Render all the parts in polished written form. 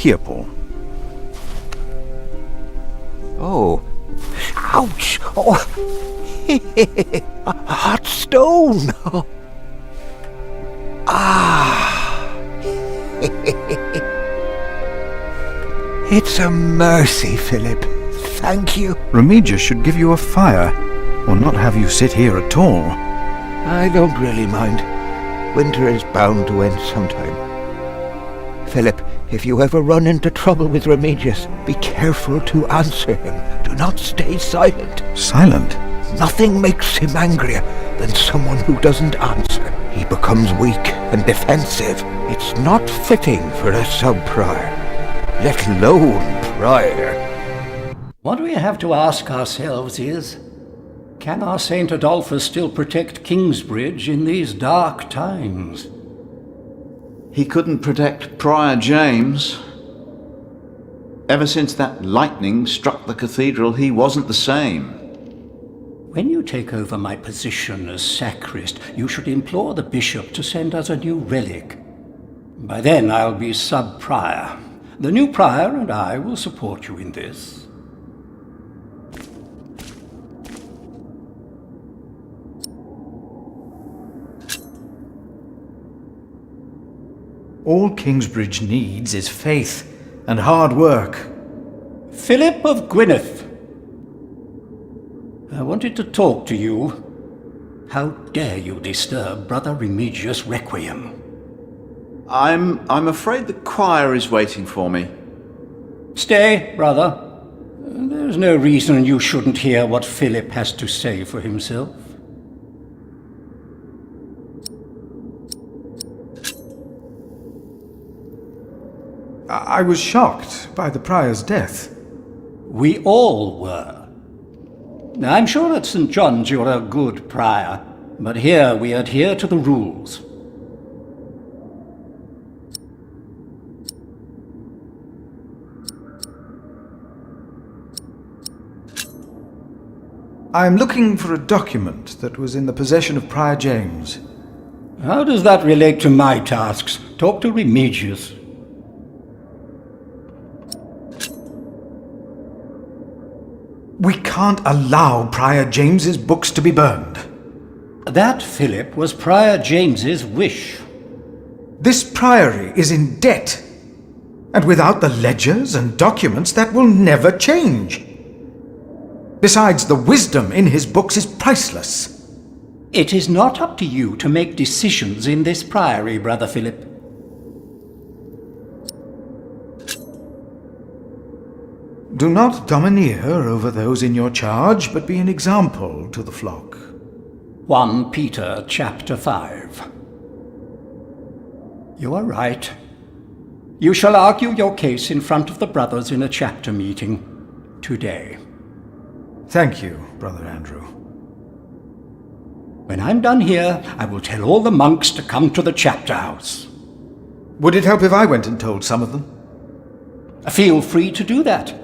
Here, Paul. Oh. Ouch! Oh. A hot stone! Ah! It's a mercy, Philip. Thank you. Remigius should give you a fire, or not have you sit here at all. I don't really mind. Winter is bound to end sometime. Philip, if you ever run into trouble with Remigius, be careful to answer him. Do not stay silent. Silent? Nothing makes him angrier than someone who doesn't answer. He becomes weak and defensive. It's not fitting for a sub-prior, let alone prior. What we have to ask ourselves is, can our St. Adolphus still protect Kingsbridge in these dark times? He couldn't protect Prior James. Ever since that lightning struck the cathedral, he wasn't the same. When you take over my position as sacrist, you should implore the bishop to send us a new relic. By then I'll be sub-prior. The new prior and I will support you in this. All Kingsbridge needs is faith and hard work. Philip of Gwynedd, I wanted to talk to you. How dare you disturb Brother Remigius' requiem? I'm afraid the choir is waiting for me. Stay, brother. There's no reason you shouldn't hear what Philip has to say for himself. I was shocked by the prior's death. We all were. I'm sure at St. John's you're a good prior, but here we adhere to the rules. I am looking for a document that was in the possession of Prior James. How does that relate to my tasks? Talk to Remigius. We can't allow Prior James's books to be burned. That, Philip, was Prior James's wish. This priory is in debt, and without the ledgers and documents, that will never change. Besides, the wisdom in his books is priceless. It is not up to you to make decisions in this priory, Brother Philip. Do not domineer over those in your charge, but be an example to the flock. 1 Peter chapter 5. You are right. You shall argue your case in front of the brothers in a chapter meeting today. Thank you, Brother Andrew. When I'm done here, I will tell all the monks to come to the chapter house. Would it help if I went and told some of them? Feel free to do that.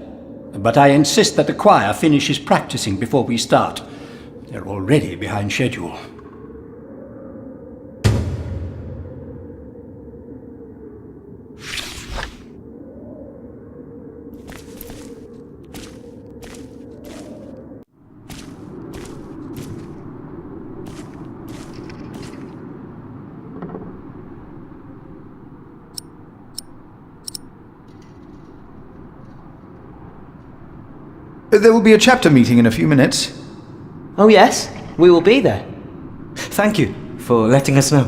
But I insist that the choir finishes practicing before we start. They're already behind schedule. There will be a chapter meeting in a few minutes. Oh yes, we will be there. Thank you for letting us know.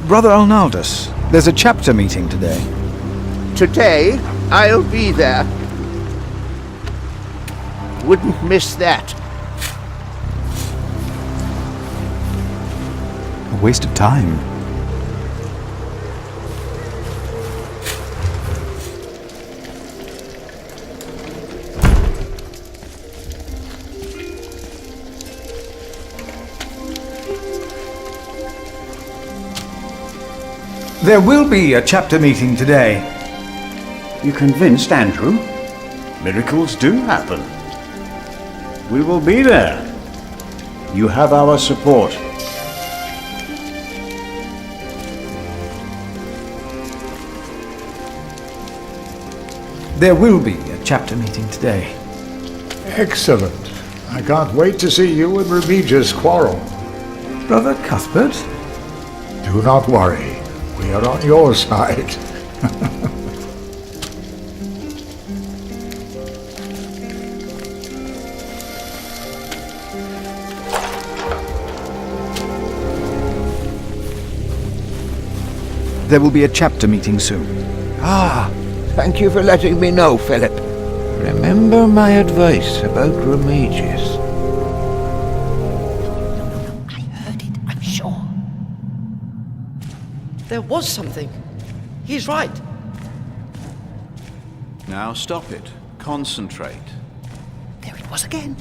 Brother Arnaldus, there's a chapter meeting today. Today, I'll be there. Wouldn't miss that. A waste of time. There will be a chapter meeting today. You convinced Andrew? Miracles do happen. We will be there. You have our support. There will be a chapter meeting today. Excellent. I can't wait to see you and Remigius quarrel. Brother Cuthbert? Do not worry. We are on your side. There will be a chapter meeting soon. Ah, thank you for letting me know, Philip. Remember my advice about Remigius. I heard it, I'm sure. There was something. He's right. Now stop it. Concentrate. There it was again.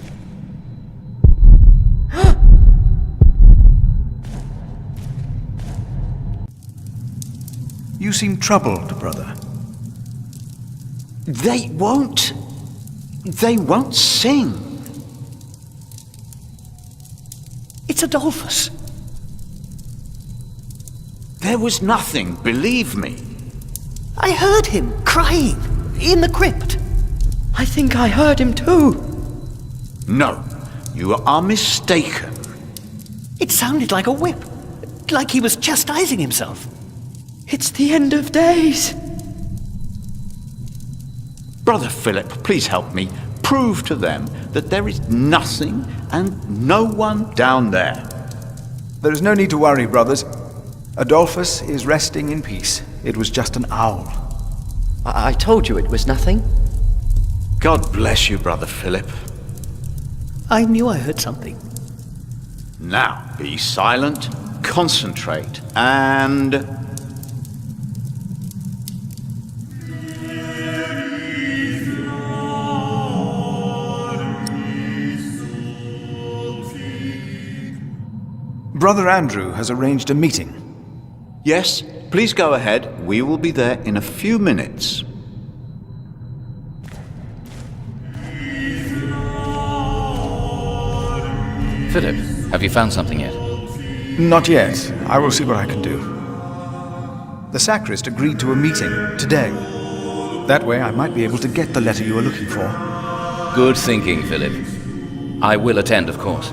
You seem troubled, brother. They won't sing. It's Adolphus. There was nothing, believe me. I heard him crying in the crypt. I think I heard him too. No, you are mistaken. It sounded like a whip, like he was chastising himself. It's the end of days. Brother Philip, please help me. Prove to them that there is nothing and no one down there. There is no need to worry, brothers. Adolphus is resting in peace. It was just an owl. I told you it was nothing. God bless you, Brother Philip. I knew I heard something. Now, be silent, concentrate, and... Brother Andrew has arranged a meeting. Yes, please go ahead. We will be there in a few minutes. Philip, have you found something yet? Not yet. I will see what I can do. The sacrist agreed to a meeting today. That way I might be able to get the letter you are looking for. Good thinking, Philip. I will attend, of course.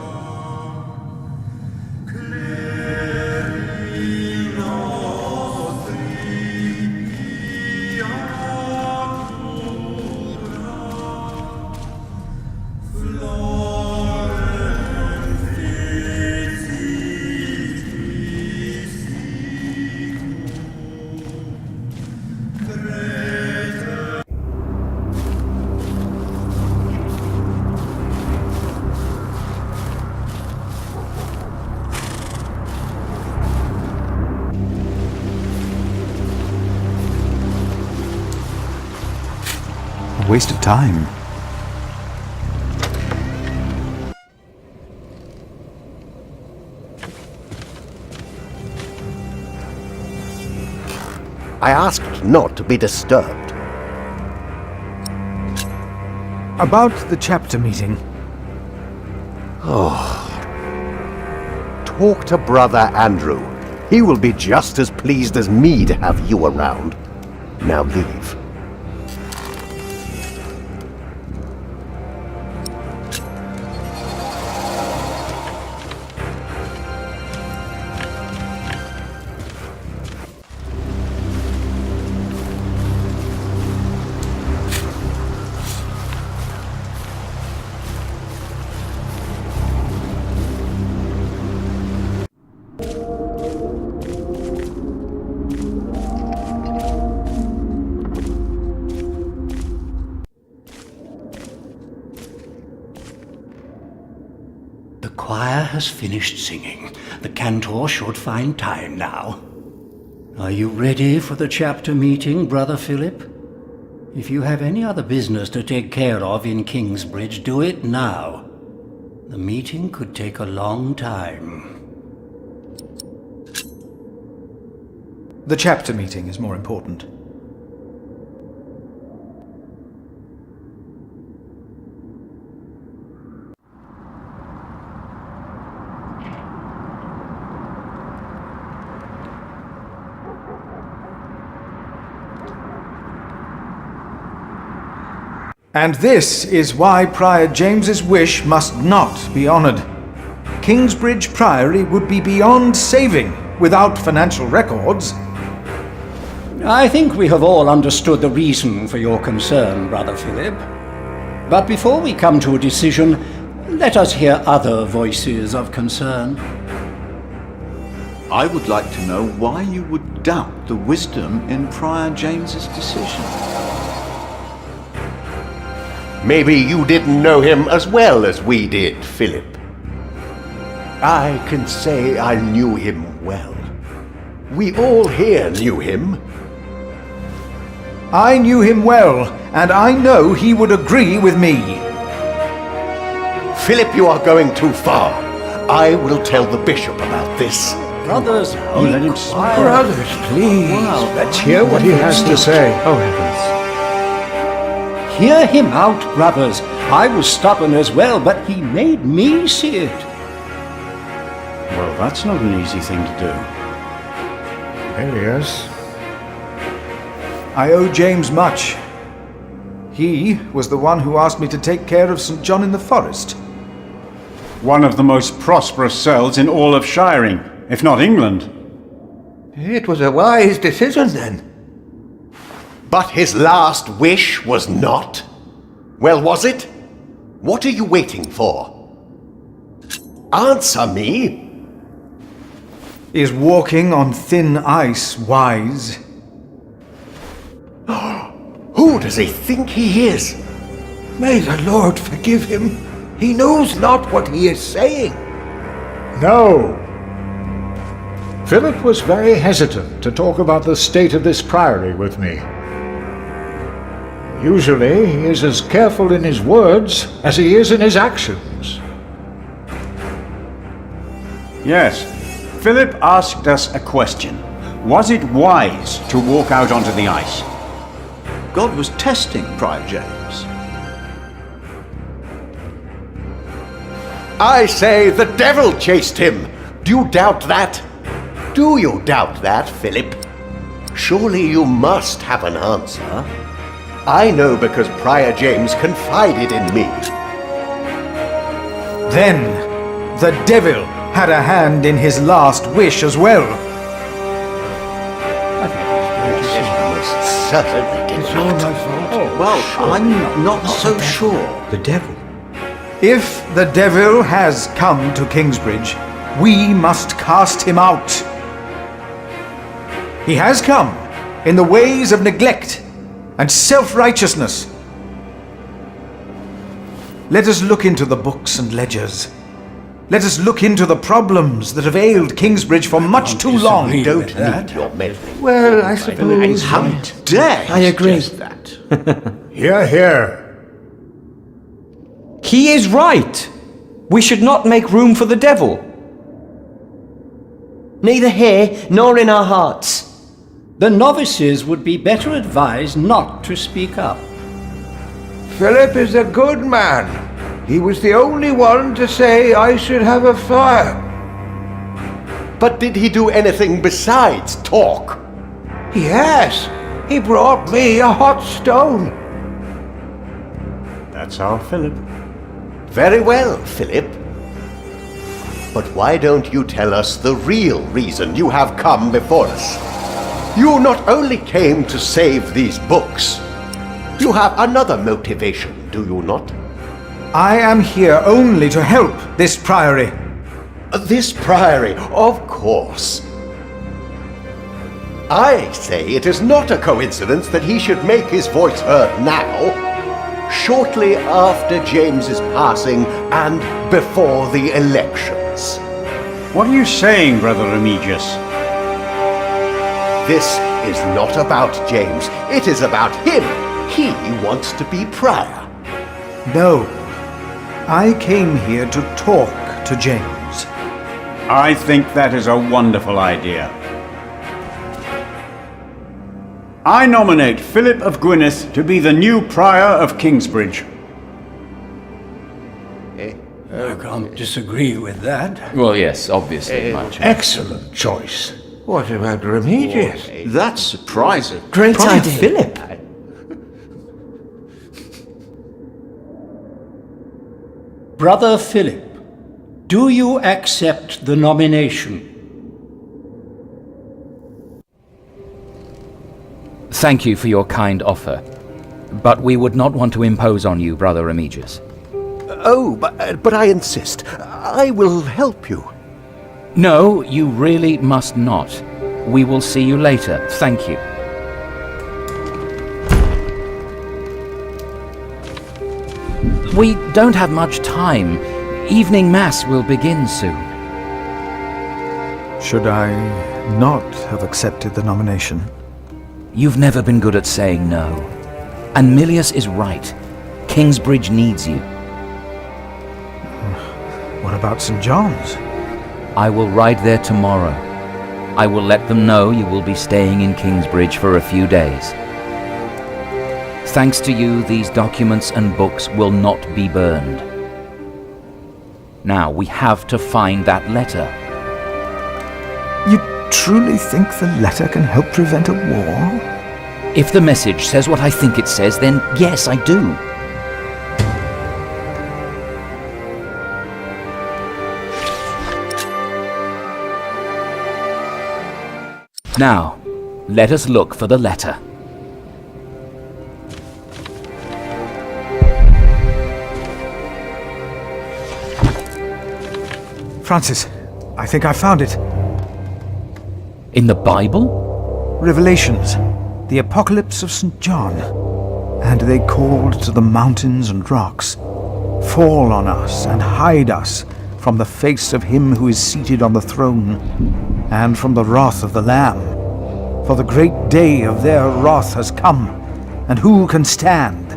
A waste of time. I asked not to be disturbed. About the chapter meeting. Talk to Brother Andrew. He will be just as pleased as me to have you around. Now leave. The choir has finished singing. The cantor should find time now. Are you ready for the chapter meeting, Brother Philip? If you have any other business to take care of in Kingsbridge, do it now. The meeting could take a long time. The chapter meeting is more important. And this is why Prior James's wish must not be honoured. Kingsbridge Priory would be beyond saving without financial records. I think we have all understood the reason for your concern, Brother Philip. But before we come to a decision, let us hear other voices of concern. I would like to know why you would doubt the wisdom in Prior James's decision. Maybe you didn't know him as well as we did, Philip. I can say I knew him well. We all here knew him. I knew him well, and I know he would agree with me. Philip, you are going too far. I will tell the bishop about this. Brothers, let him speak. Brothers, please. Let's hear what he has to say. Oh, heavens. hear him out, brothers. I was stubborn as well, but he made me see it. Well, that's not an easy thing to do. There he is. I owe James much. He was the one who asked me to take care of St. John in the Forest. One of the most prosperous cells in all of Shiring, if not England. It was a wise decision then. But his last wish was not? Well, was it? What are you waiting for? Answer me! Is walking on thin ice wise? Who does he think he is? May the Lord forgive him. He knows not what he is saying. No. Philip was very hesitant to talk about the state of this priory with me. Usually, he is as careful in his words as he is in his actions. Yes, Philip asked us a question. Was it wise to walk out onto the ice? God was testing Prior James. I say the devil chased him. Do you doubt that? Do you doubt that, Philip? Surely you must have an answer. I know because Prior James confided in me. Then, the devil had a hand in his last wish as well. Certainly did It's all not. my fault. Well, I'm not so sure. The devil. If the devil has come to Kingsbridge, we must cast him out. He has come in the ways of neglect and self-righteousness. Let us look into the books and ledgers. Let us look into the problems that have ailed Kingsbridge for much too long. Don't need your meddling. Well, I suppose... How dare I agree. that? Hear, hear. He is right. We should not make room for the devil. Neither here nor in our hearts. The novices would be better advised not to speak up. Philip is a good man. He was the only one to say I should have a fire. But did he do anything besides talk? Yes, he brought me a hot stone. That's our Philip. Very well, Philip. But why don't you tell us the real reason you have come before us? You not only came to save these books, you have another motivation, do you not? I am here only to help this priory. This priory, of course. I say it is not a coincidence that he should make his voice heard now, shortly after James's passing and before the elections. What are you saying, Brother Remigius? This is not about James. It is about him. He wants to be prior. No, I came here to talk to James. I think that is a wonderful idea. I nominate Philip of Gwynedd to be the new Prior of Kingsbridge. I can't disagree with that. Well, yes, obviously, much. Excellent choice. What about Remigius? That's surprising. Great idea. Philip. Brother Philip, do you accept the nomination? Thank you for your kind offer, but we would not want to impose on you, Brother Remigius. Oh, but I insist. I will help you. No, you really must not. We will see you later. Thank you. We don't have much time. Evening Mass will begin soon. Should I not have accepted the nomination? You've never been good at saying no. And Milius is right. Kingsbridge needs you. What about St. John's? I will ride there tomorrow. I will let them know you will be staying in Kingsbridge for a few days. Thanks to you, these documents and books will not be burned. Now, we have to find that letter. You truly think the letter can help prevent a war? If the message says what I think it says, then yes, I do. Now, let us look for the letter. Francis, I think I found it. In the Bible? Revelations, the Apocalypse of St. John. And they called to the mountains and rocks, "Fall on us and hide us from the face of him who is seated on the throne, and from the wrath of the Lamb. For the great day of their wrath has come, and who can stand?"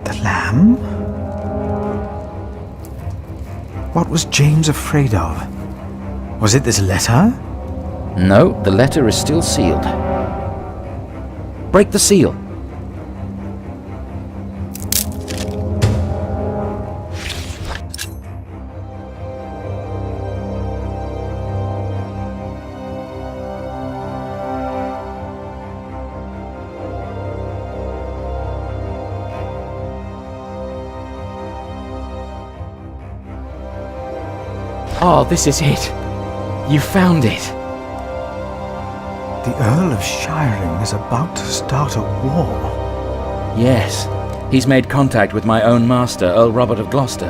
The Lamb? What was James afraid of? Was it this letter? No, the letter is still sealed. Break the seal. Oh, this is it. You found it. The Earl of Shiring is about to start a war. Yes. He's made contact with my own master, Earl Robert of Gloucester.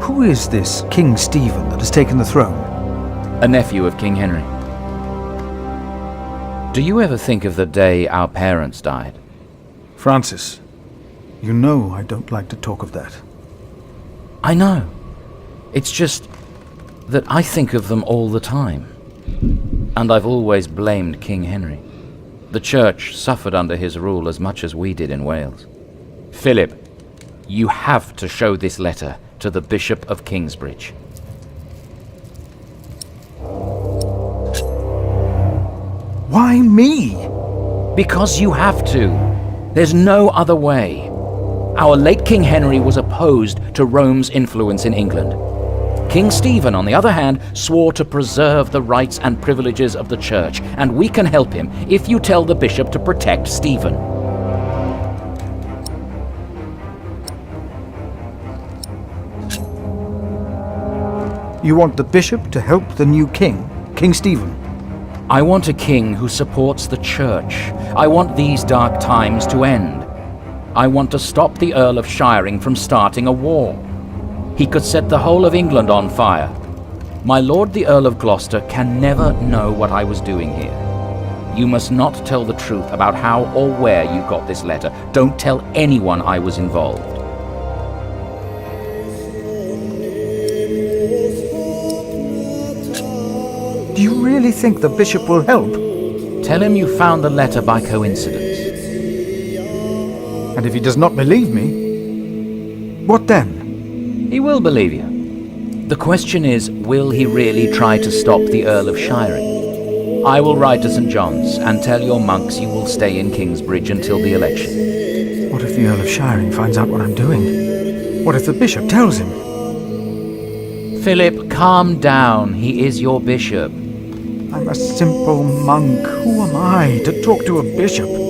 Who is this King Stephen that has taken the throne? A nephew of King Henry. Do you ever think of the day our parents died? Francis, you know I don't like to talk of that. I know. It's just that I think of them all the time. And I've always blamed King Henry. The Church suffered under his rule as much as we did in Wales. Philip, you have to show this letter to the Bishop of Kingsbridge. Why me? Because you have to. There's no other way. Our late King Henry was opposed to Rome's influence in England. King Stephen, on the other hand, swore to preserve the rights and privileges of the Church, and we can help him if you tell the bishop to protect Stephen. You want the bishop to help the new king, King Stephen? I want a king who supports the Church. I want these dark times to end. I want to stop the Earl of Shiring from starting a war. He could set the whole of England on fire. My lord the Earl of Gloucester can never know what I was doing here. You must not tell the truth about how or where you got this letter. Don't tell anyone I was involved. Do you really think the bishop will help? Tell him you found the letter by coincidence. And if he does not believe me, what then? He will believe you. The question is, will he really try to stop the Earl of Shiring? I will ride to St. John's and tell your monks you will stay in Kingsbridge until the election. What if the Earl of Shiring finds out what I'm doing? What if the bishop tells him? Philip, calm down. He is your bishop. I'm a simple monk. Who am I to talk to a bishop?